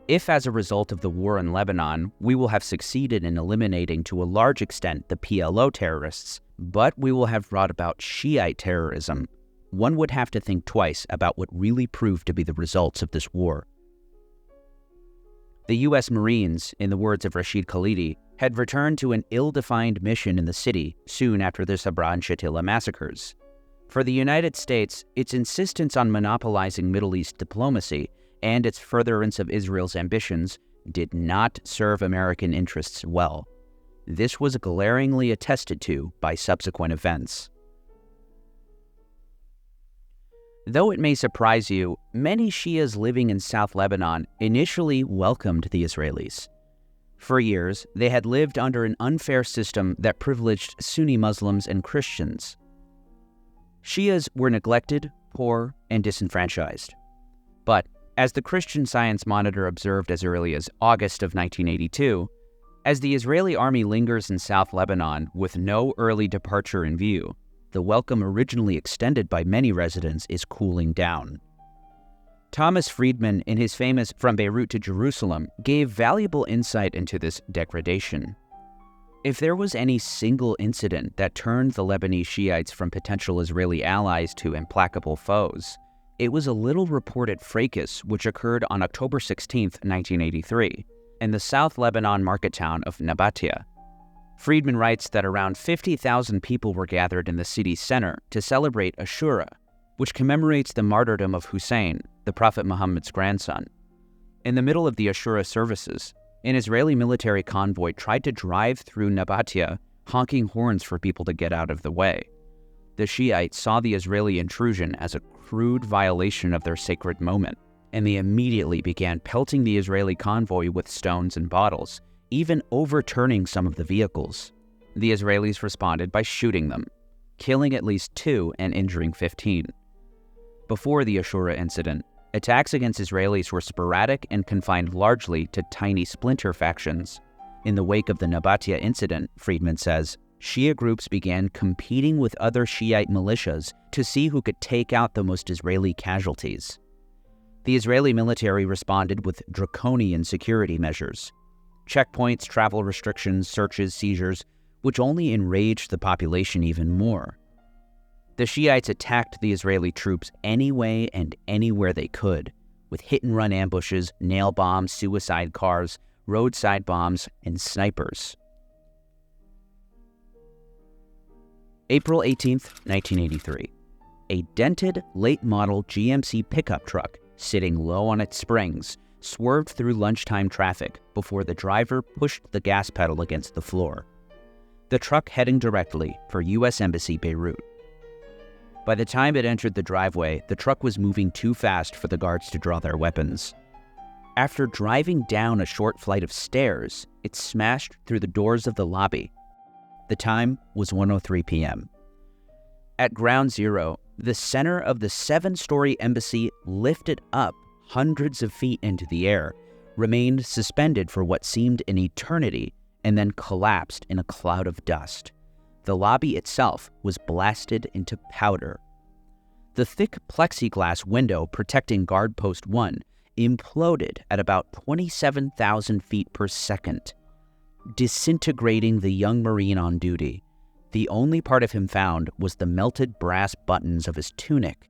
If, as a result of the war in Lebanon, we will have succeeded in eliminating to a large extent the PLO terrorists, but we will have brought about Shiite terrorism, one would have to think twice about what really proved to be the results of this war. The U.S. Marines, in the words of Rashid Khalidi, had returned to an ill-defined mission in the city soon after the Sabra and Shatila massacres. For the United States, its insistence on monopolizing Middle East diplomacy and its furtherance of Israel's ambitions did not serve American interests well. This was glaringly attested to by subsequent events. Though it may surprise you, many Shias living in South Lebanon initially welcomed the Israelis. For years, they had lived under an unfair system that privileged Sunni Muslims and Christians. Shias were neglected, poor, and disenfranchised. But, as the Christian Science Monitor observed as early as August of 1982, as the Israeli army lingers in South Lebanon with no early departure in view, the welcome originally extended by many residents is cooling down. Thomas Friedman, in his famous From Beirut to Jerusalem, gave valuable insight into this degradation. If there was any single incident that turned the Lebanese Shiites from potential Israeli allies to implacable foes, it was a little reported fracas which occurred on October 16, 1983, in the South Lebanon market town of Nabatia. Friedman writes that around 50,000 people were gathered in the city's center to celebrate Ashura, which commemorates the martyrdom of Hussein, the Prophet Muhammad's grandson. In the middle of the Ashura services, an Israeli military convoy tried to drive through Nabatia, honking horns for people to get out of the way. The Shiites saw the Israeli intrusion as a crude violation of their sacred moment, and they immediately began pelting the Israeli convoy with stones and bottles, even overturning some of the vehicles. The Israelis responded by shooting them, killing at least 2 and injuring 15. Before the Ashura incident, attacks against Israelis were sporadic and confined largely to tiny splinter factions. In the wake of the Nabatia incident, Friedman says, Shia groups began competing with other Shiite militias to see who could take out the most Israeli casualties. The Israeli military responded with draconian security measures. Checkpoints, travel restrictions, searches, seizures, which only enraged the population even more. The Shiites attacked the Israeli troops anyway and anywhere they could, with hit-and-run ambushes, nail bombs, suicide cars, roadside bombs, and snipers. April 18, 1983. A dented, late-model GMC pickup truck, sitting low on its springs, swerved through lunchtime traffic before the driver pushed the gas pedal against the floor. The truck heading directly for U.S. Embassy Beirut. By the time it entered the driveway, the truck was moving too fast for the guards to draw their weapons. After driving down a short flight of stairs, it smashed through the doors of the lobby. The time was 1:03 p.m. At ground zero, the center of the 7-story embassy lifted up hundreds of feet into the air, remained suspended for what seemed an eternity, and then collapsed in a cloud of dust. The lobby itself was blasted into powder. The thick plexiglass window protecting Guard Post 1 imploded at about 27,000 feet per second, disintegrating the young Marine on duty. The only part of him found was the melted brass buttons of his tunic.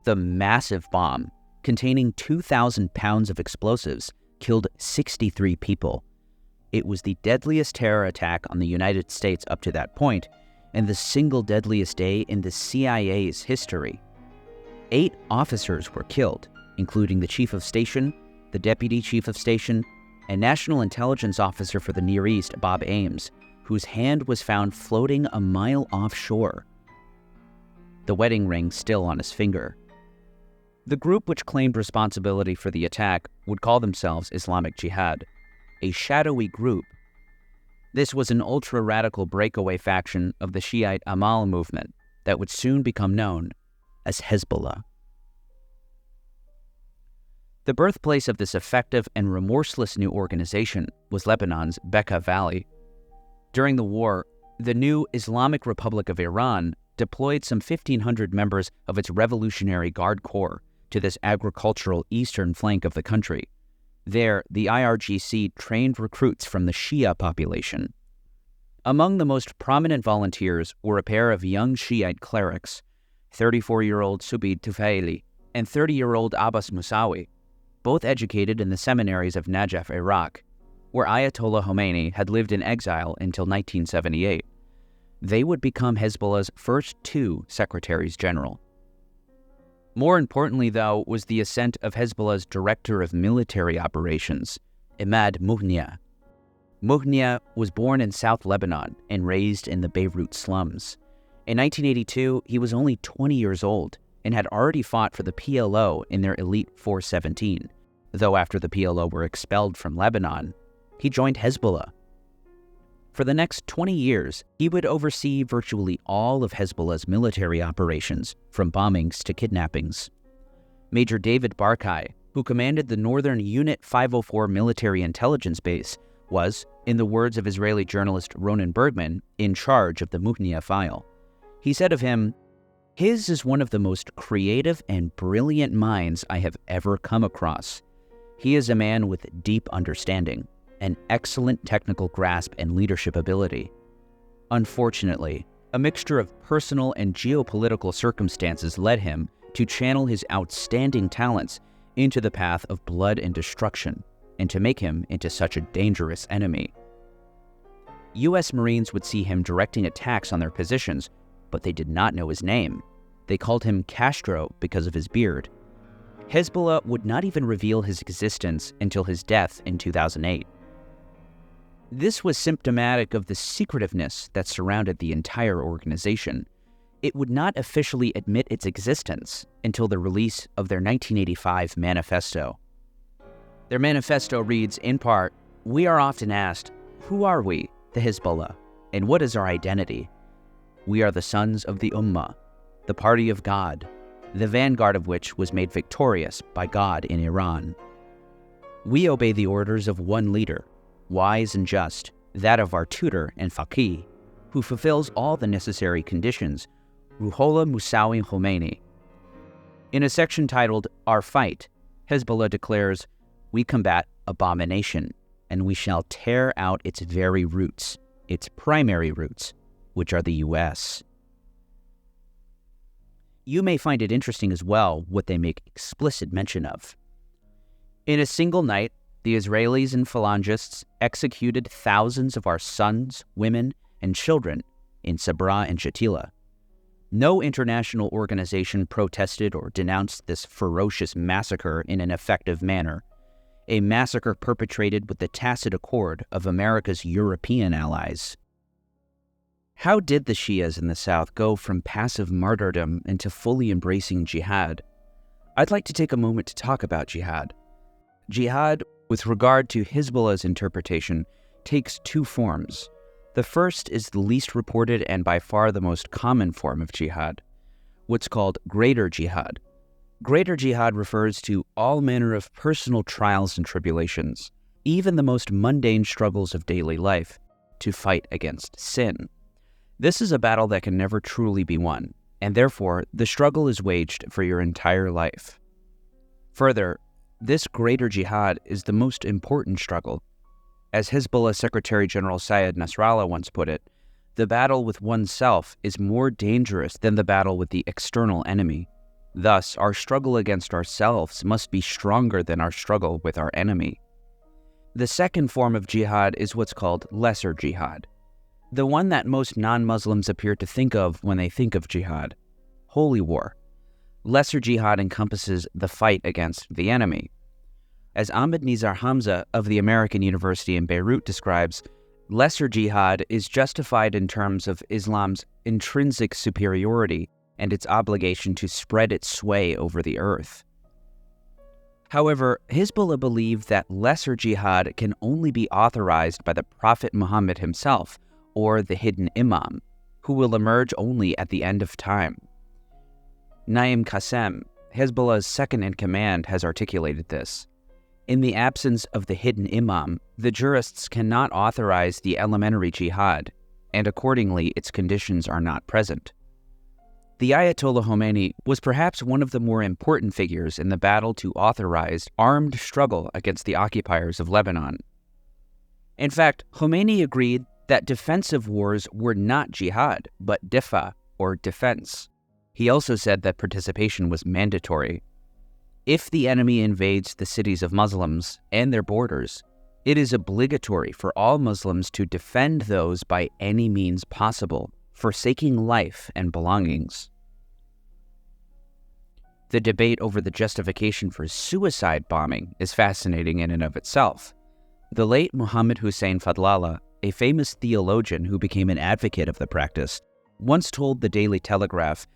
The massive bomb, containing 2,000 pounds of explosives, killed 63 people. It was the deadliest terror attack on the United States up to that point, and the single deadliest day in the CIA's history. 8 officers were killed, including the chief of station, the deputy chief of station, and National Intelligence Officer for the Near East, Bob Ames, whose hand was found floating a mile offshore. The wedding ring still on his finger. The group which claimed responsibility for the attack would call themselves Islamic Jihad, a shadowy group. This was an ultra-radical breakaway faction of the Shiite Amal movement that would soon become known as Hezbollah. The birthplace of this effective and remorseless new organization was Lebanon's Bekaa Valley. During the war, the new Islamic Republic of Iran deployed some 1,500 members of its Revolutionary Guard Corps to this agricultural eastern flank of the country. There, the IRGC trained recruits from the Shia population. Among the most prominent volunteers were a pair of young Shiite clerics, 34-year-old Subid Tufaili and 30-year-old Abbas Musawi, both educated in the seminaries of Najaf, Iraq, where Ayatollah Khomeini had lived in exile until 1978. They would become Hezbollah's first two secretaries general. More importantly, though, was the ascent of Hezbollah's director of military operations, Imad Mughniya. Mughniya was born in South Lebanon and raised in the Beirut slums. In 1982, he was only 20 years old and had already fought for the PLO in their Elite 417, though after the PLO were expelled from Lebanon, he joined Hezbollah. For the next 20 years, he would oversee virtually all of Hezbollah's military operations, from bombings to kidnappings. Major David Barkai, who commanded the Northern Unit 504 military intelligence base, was, in the words of Israeli journalist Ronan Bergman, in charge of the Mughniya file. He said of him, "His is one of the most creative and brilliant minds I have ever come across. He is a man with deep understanding, an excellent technical grasp and leadership ability. Unfortunately, a mixture of personal and geopolitical circumstances led him to channel his outstanding talents into the path of blood and destruction, and to make him into such a dangerous enemy." U.S. Marines would see him directing attacks on their positions, but they did not know his name. They called him Castro because of his beard. Hezbollah would not even reveal his existence until his death in 2008. This was symptomatic of the secretiveness that surrounded the entire organization. It would not officially admit its existence until the release of their 1985 manifesto. Their manifesto reads, in part, "We are often asked, who are we, the Hezbollah, and what is our identity? We are the sons of the Ummah, the party of God, the vanguard of which was made victorious by God in Iran. We obey the orders of one leader, wise and just, that of our tutor and faqih, who fulfills all the necessary conditions, Ruhollah Musawi Khomeini." In a section titled, "Our Fight," Hezbollah declares, "We combat abomination, and we shall tear out its very roots, its primary roots, which are the U.S. You may find it interesting as well what they make explicit mention of. In a single night, the Israelis and Phalangists executed thousands of our sons, women, and children in Sabra and Shatila. No international organization protested or denounced this ferocious massacre in an effective manner, a massacre perpetrated with the tacit accord of America's European allies. How did the Shias in the South go from passive martyrdom into fully embracing jihad? I'd like to take a moment to talk about jihad. Jihad, with regard to Hezbollah's interpretation, takes two forms. The first is the least reported and by far the most common form of jihad, what's called greater jihad. Greater jihad refers to all manner of personal trials and tribulations, even the most mundane struggles of daily life, to fight against sin. This is a battle that can never truly be won, and therefore the struggle is waged for your entire life. Further, this greater jihad is the most important struggle. As Hezbollah Secretary General Sayed Nasrallah once put it, the battle with oneself is more dangerous than the battle with the external enemy. Thus, our struggle against ourselves must be stronger than our struggle with our enemy. The second form of jihad is what's called lesser jihad, the one that most non-Muslims appear to think of when they think of jihad, holy war. Lesser jihad encompasses the fight against the enemy. As Ahmed Nizar Hamza of the American University in Beirut describes, lesser jihad is justified in terms of Islam's intrinsic superiority and its obligation to spread its sway over the earth. However, Hezbollah believe that lesser jihad can only be authorized by the Prophet Muhammad himself, or the hidden Imam, who will emerge only at the end of time. Naim Qassem, Hezbollah's second-in-command, has articulated this. In the absence of the hidden Imam, the jurists cannot authorize the elementary jihad, and accordingly its conditions are not present. The Ayatollah Khomeini was perhaps one of the more important figures in the battle to authorize armed struggle against the occupiers of Lebanon. In fact, Khomeini agreed that defensive wars were not jihad, but difa, or defense. He also said that participation was mandatory. If the enemy invades the cities of Muslims and their borders, it is obligatory for all Muslims to defend those by any means possible, forsaking life and belongings. The debate over the justification for suicide bombing is fascinating in and of itself. The late Muhammad Hussein Fadlallah, a famous theologian who became an advocate of the practice, once told the Daily Telegraph,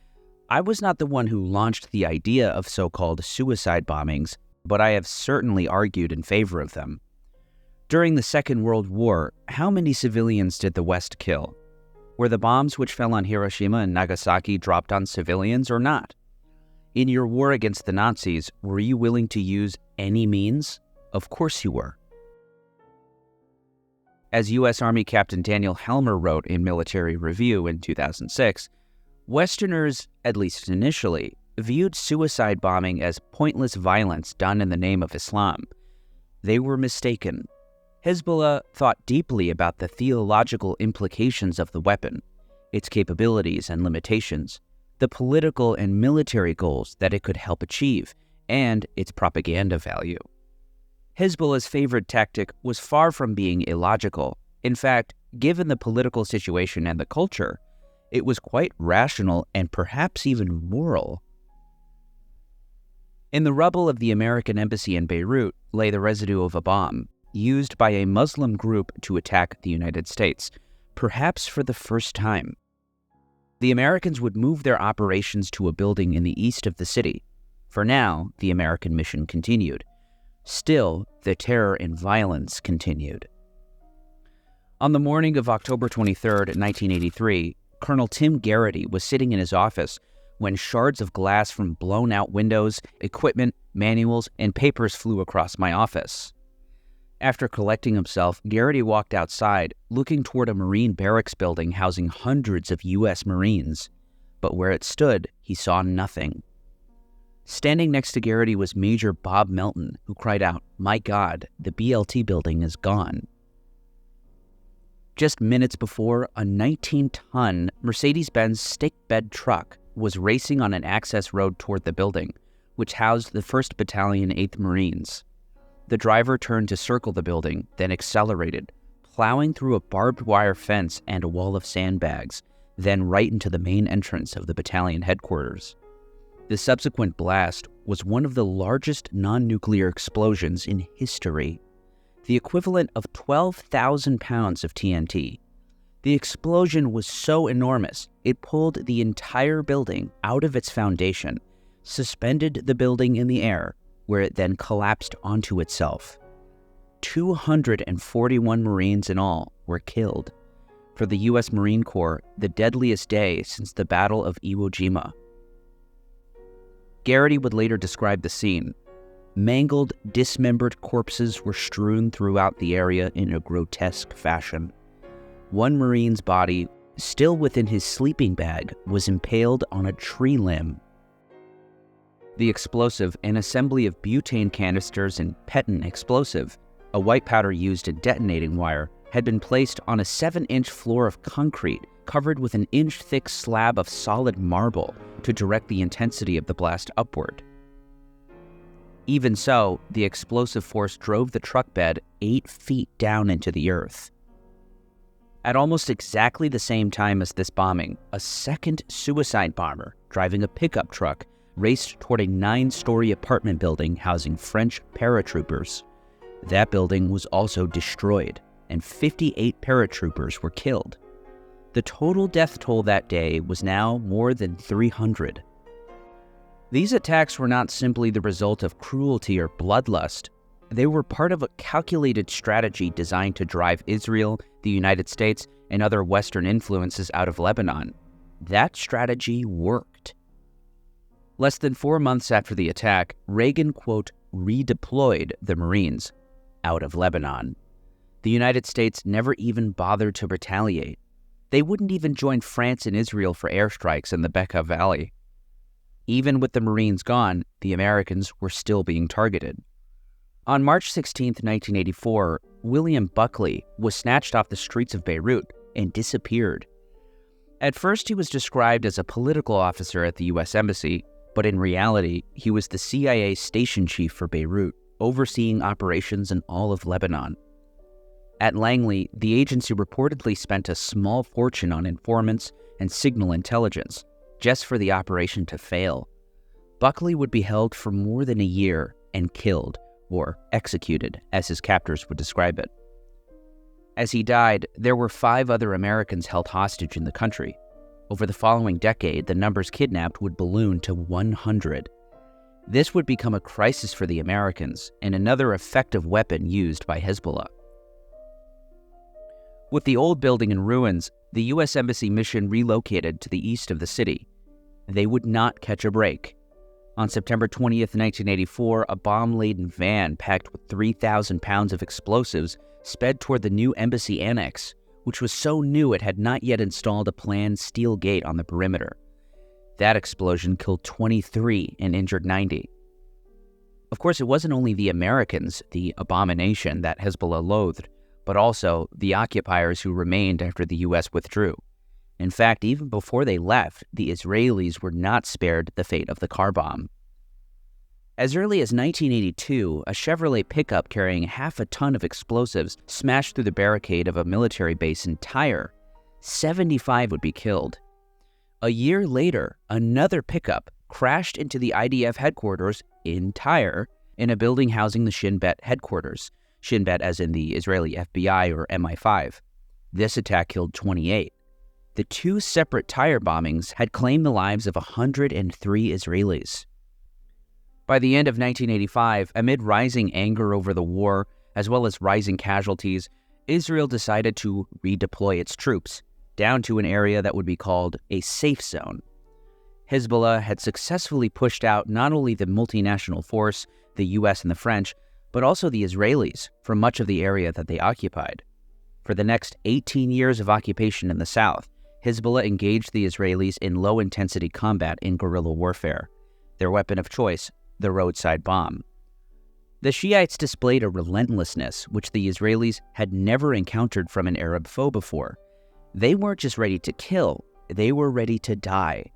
"I was not the one who launched the idea of so-called suicide bombings, but I have certainly argued in favor of them. During the Second World War, how many civilians did the West kill? Were the bombs which fell on Hiroshima and Nagasaki dropped on civilians or not? In your war against the Nazis, were you willing to use any means? Of course you were." As U.S. Army Captain Daniel Helmer wrote in Military Review in 2006, Westerners, at least initially, viewed suicide bombing as pointless violence done in the name of Islam. They were mistaken. Hezbollah thought deeply about the theological implications of the weapon, its capabilities and limitations, the political and military goals that it could help achieve, and its propaganda value. Hezbollah's favorite tactic was far from being illogical. In fact, given the political situation and the culture, it was quite rational and perhaps even moral. In the rubble of the American embassy in Beirut lay the residue of a bomb, used by a Muslim group to attack the United States, perhaps for the first time. The Americans would move their operations to a building in the east of the city. For now, the American mission continued. Still, the terror and violence continued. On the morning of October 23, 1983, Colonel Tim Garrity was sitting in his office when shards of glass from blown-out windows, equipment, manuals, and papers flew across my office. After collecting himself, Garrity walked outside, looking toward a Marine barracks building housing hundreds of U.S. Marines. But where it stood, he saw nothing. Standing next to Garrity was Major Bob Melton, who cried out, "My God, the BLT building is gone." Just minutes before, a 19-ton Mercedes-Benz stick-bed truck was racing on an access road toward the building, which housed the 1st Battalion 8th Marines. The driver turned to circle the building, then accelerated, plowing through a barbed wire fence and a wall of sandbags, then right into the main entrance of the battalion headquarters. The subsequent blast was one of the largest non-nuclear explosions in history, the equivalent of 12,000 pounds of TNT. The explosion was so enormous, it pulled the entire building out of its foundation, suspended the building in the air, where it then collapsed onto itself. 241 Marines in all were killed. For the U.S. Marine Corps, the deadliest day since the Battle of Iwo Jima. Garrity would later describe the scene. Mangled, dismembered corpses were strewn throughout the area in a grotesque fashion. One Marine's body, still within his sleeping bag, was impaled on a tree limb. The explosive, an assembly of butane canisters and petant explosive, a white powder used in detonating wire, had been placed on a 7-inch floor of concrete covered with an inch-thick slab of solid marble to direct the intensity of the blast upward. Even so, the explosive force drove the truck bed 8 feet down into the earth. At almost exactly the same time as this bombing, a second suicide bomber driving a pickup truck raced toward a 9-story apartment building housing French paratroopers. That building was also destroyed, and 58 paratroopers were killed. The total death toll that day was now more than 300. These attacks were not simply the result of cruelty or bloodlust. They were part of a calculated strategy designed to drive Israel, the United States, and other Western influences out of Lebanon. That strategy worked. Less than 4 months after the attack, Reagan, quote, redeployed the Marines out of Lebanon. The United States never even bothered to retaliate. They wouldn't even join France and Israel for airstrikes in the Bekaa Valley. Even with the Marines gone, the Americans were still being targeted. On March 16, 1984, William Buckley was snatched off the streets of Beirut and disappeared. At first, he was described as a political officer at the U.S. Embassy, but in reality, he was the CIA station chief for Beirut, overseeing operations in all of Lebanon. At Langley, the agency reportedly spent a small fortune on informants and signal intelligence, just for the operation to fail. Buckley would be held for more than a year and killed, or executed, as his captors would describe it. As he died, there were 5 other Americans held hostage in the country. Over the following decade, the numbers kidnapped would balloon to 100. This would become a crisis for the Americans and another effective weapon used by Hezbollah. With the old building in ruins, the U.S. Embassy mission relocated to the east of the city. They would not catch a break. On September 20th, 1984, a bomb-laden van packed with 3,000 pounds of explosives sped toward the new embassy annex, which was so new it had not yet installed a planned steel gate on the perimeter. That explosion killed 23 and injured 90. Of course, it wasn't only the Americans, the abomination that Hezbollah loathed, but also the occupiers who remained after the U.S. withdrew. In fact, even before they left, the Israelis were not spared the fate of the car bomb. As early as 1982, a Chevrolet pickup carrying half a ton of explosives smashed through the barricade of a military base in Tyre. 75 would be killed. A year later, another pickup crashed into the IDF headquarters in Tyre in a building housing the Shin Bet headquarters. Shin Bet as in the Israeli FBI or MI5. This attack killed 28. The 2 separate Tyre bombings had claimed the lives of 103 Israelis. By the end of 1985, amid rising anger over the war, as well as rising casualties, Israel decided to redeploy its troops down to an area that would be called a safe zone. Hezbollah had successfully pushed out not only the multinational force, the U.S. and the French, but also the Israelis from much of the area that they occupied. For the next 18 years of occupation in the south, Hezbollah engaged the Israelis in low-intensity combat in guerrilla warfare. Their weapon of choice, the roadside bomb. The Shiites displayed a relentlessness which the Israelis had never encountered from an Arab foe before. They weren't just ready to kill, they were ready to die.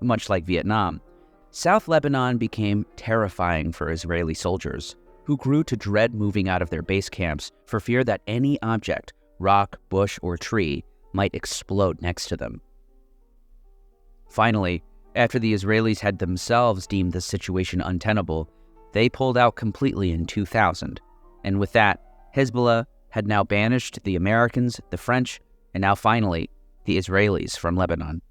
Much like Vietnam, South Lebanon became terrifying for Israeli soldiers, who grew to dread moving out of their base camps for fear that any object, rock, bush, or tree, might explode next to them. Finally, after the Israelis had themselves deemed the situation untenable, they pulled out completely in 2000. And with that, Hezbollah had now banished the Americans, the French, and now finally, the Israelis from Lebanon.